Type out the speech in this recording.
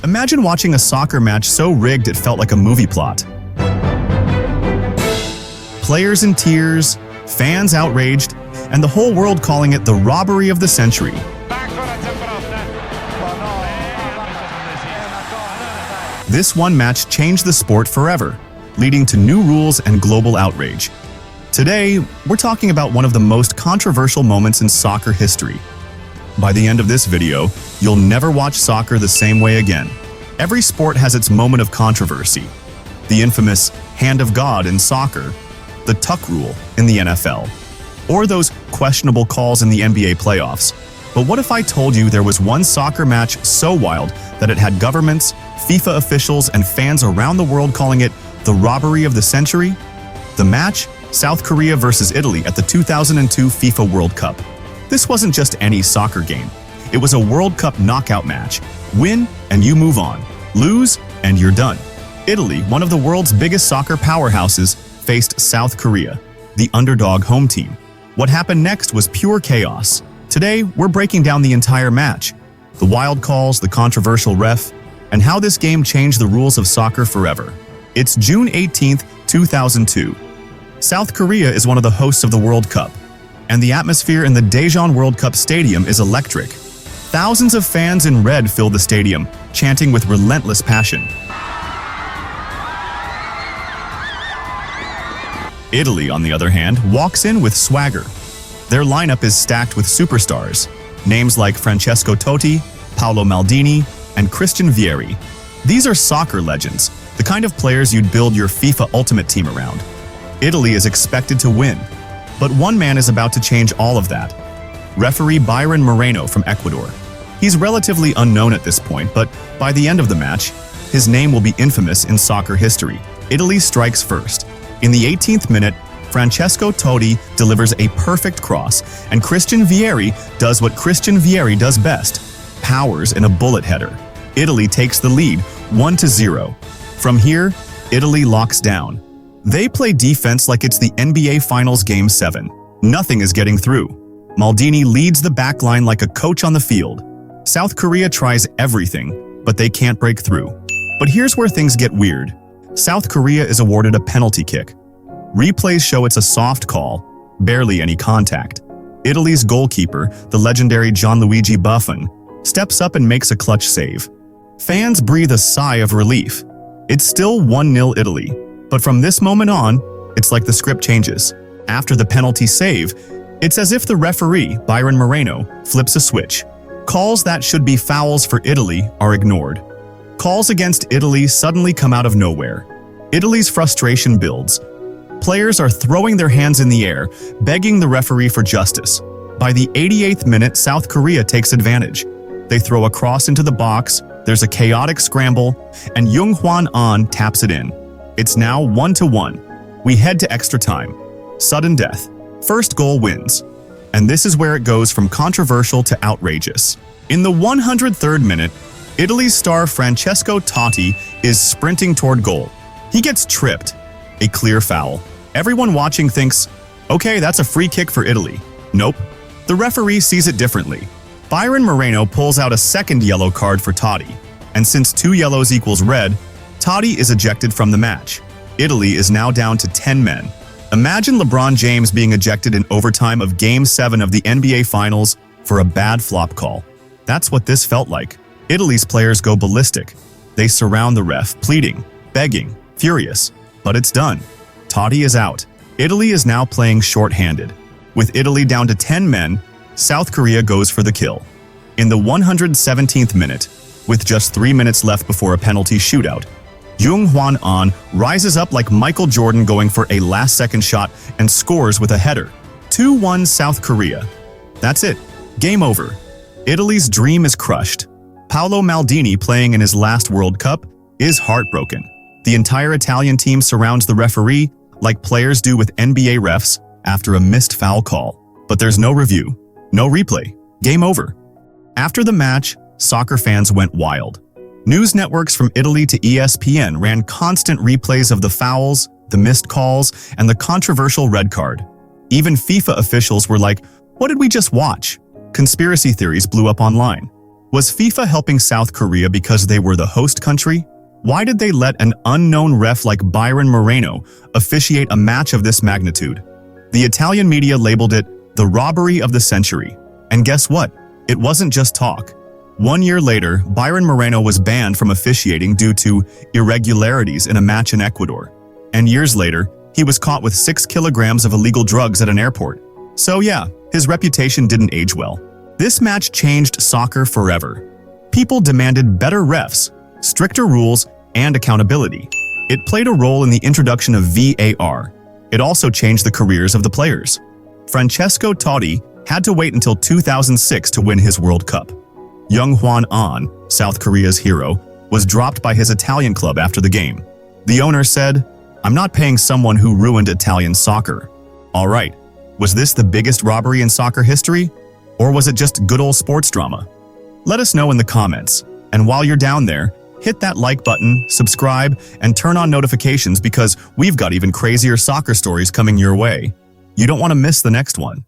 Imagine watching a soccer match so rigged it felt like a movie plot. Players in tears, fans outraged, and the whole world calling it the robbery of the century. This one match changed the sport forever, leading to new rules and global outrage. Today, we're talking about one of the most controversial moments in soccer history. By the end of this video, you'll never watch soccer the same way again. Every sport has its moment of controversy. The infamous hand of God in soccer, the tuck rule in the NFL, or those questionable calls in the NBA playoffs. But what if I told you there was one soccer match so wild that it had governments, FIFA officials, and fans around the world calling it the robbery of the century? The match? South Korea versus Italy at the 2002 FIFA World Cup. This wasn't just any soccer game. It was a World Cup knockout match. Win, and you move on. Lose, and you're done. Italy, one of the world's biggest soccer powerhouses, faced South Korea, the underdog home team. What happened next was pure chaos. Today, we're breaking down the entire match, the wild calls, the controversial ref, and how this game changed the rules of soccer forever. It's June 18th, 2002. South Korea is one of the hosts of the World Cup, and the atmosphere in the Daejeon World Cup Stadium is electric. Thousands of fans in red fill the stadium, chanting with relentless passion. Italy, on the other hand, walks in with swagger. Their lineup is stacked with superstars, names like Francesco Totti, Paolo Maldini, and Christian Vieri. These are soccer legends, the kind of players you'd build your FIFA Ultimate Team around. Italy is expected to win, but one man is about to change all of that. Referee Byron Moreno from Ecuador. He's relatively unknown at this point, but by the end of the match, his name will be infamous in soccer history. Italy strikes first. In the 18th minute, Francesco Totti delivers a perfect cross, and Christian Vieri does what Christian Vieri does best, powers in a bullet header. Italy takes the lead, 1-0. From here, Italy locks down. They play defense like it's the NBA Finals Game 7. Nothing is getting through. Maldini leads the backline like a coach on the field. South Korea tries everything, but they can't break through. But here's where things get weird. South Korea is awarded a penalty kick. Replays show it's a soft call, barely any contact. Italy's goalkeeper, the legendary Gianluigi Buffon, steps up and makes a clutch save. Fans breathe a sigh of relief. It's still 1-0 Italy, but from this moment on, it's like the script changes. After the penalty save, it's as if the referee, Byron Moreno, flips a switch. Calls that should be fouls for Italy are ignored. Calls against Italy suddenly come out of nowhere. Italy's frustration builds. Players are throwing their hands in the air, begging the referee for justice. By the 88th minute, South Korea takes advantage. They throw a cross into the box, there's a chaotic scramble, and Jung-hwan Ahn taps it in. It's now 1-1. We head to extra time. Sudden death. First goal wins. And this is where it goes from controversial to outrageous. In the 103rd minute, Italy's star Francesco Totti is sprinting toward goal. He gets tripped. A clear foul. Everyone watching thinks, okay, that's a free kick for Italy. Nope. The referee sees it differently. Byron Moreno pulls out a second yellow card for Totti. And since 2 yellows equals red, Totti is ejected from the match. Italy is now down to 10 men. Imagine LeBron James being ejected in overtime of Game 7 of the NBA Finals for a bad flop call. That's what this felt like. Italy's players go ballistic. They surround the ref, pleading, begging, furious. But it's done. Totti is out. Italy is now playing short-handed. With Italy down to 10 men, South Korea goes for the kill. In the 117th minute, with just 3 minutes left before a penalty shootout, Jung-hwan Ahn rises up like Michael Jordan going for a last-second shot and scores with a header. 2-1 South Korea. That's it. Game over. Italy's dream is crushed. Paolo Maldini, playing in his last World Cup, is heartbroken. The entire Italian team surrounds the referee like players do with NBA refs after a missed foul call. But there's no review, no replay. Game over. After the match, soccer fans went wild. News networks from Italy to ESPN ran constant replays of the fouls, the missed calls, and the controversial red card. Even FIFA officials were like, what did we just watch? Conspiracy theories blew up online. Was FIFA helping South Korea because they were the host country? Why did they let an unknown ref like Byron Moreno officiate a match of this magnitude? The Italian media labeled it the robbery of the century. And guess what? It wasn't just talk. 1 year later, Byron Moreno was banned from officiating due to irregularities in a match in Ecuador. And years later, he was caught with 6 kilograms of illegal drugs at an airport. So yeah, his reputation didn't age well. This match changed soccer forever. People demanded better refs, stricter rules, and accountability. It played a role in the introduction of VAR. It also changed the careers of the players. Francesco Totti had to wait until 2006 to win his World Cup. Young Hwan An, South Korea's hero, was dropped by his Italian club after the game. The owner said, "I'm not paying someone who ruined Italian soccer." All right, was this the biggest robbery in soccer history? Or was it just good old sports drama? Let us know in the comments. And while you're down there, hit that like button, subscribe, and turn on notifications because we've got even crazier soccer stories coming your way. You don't want to miss the next one.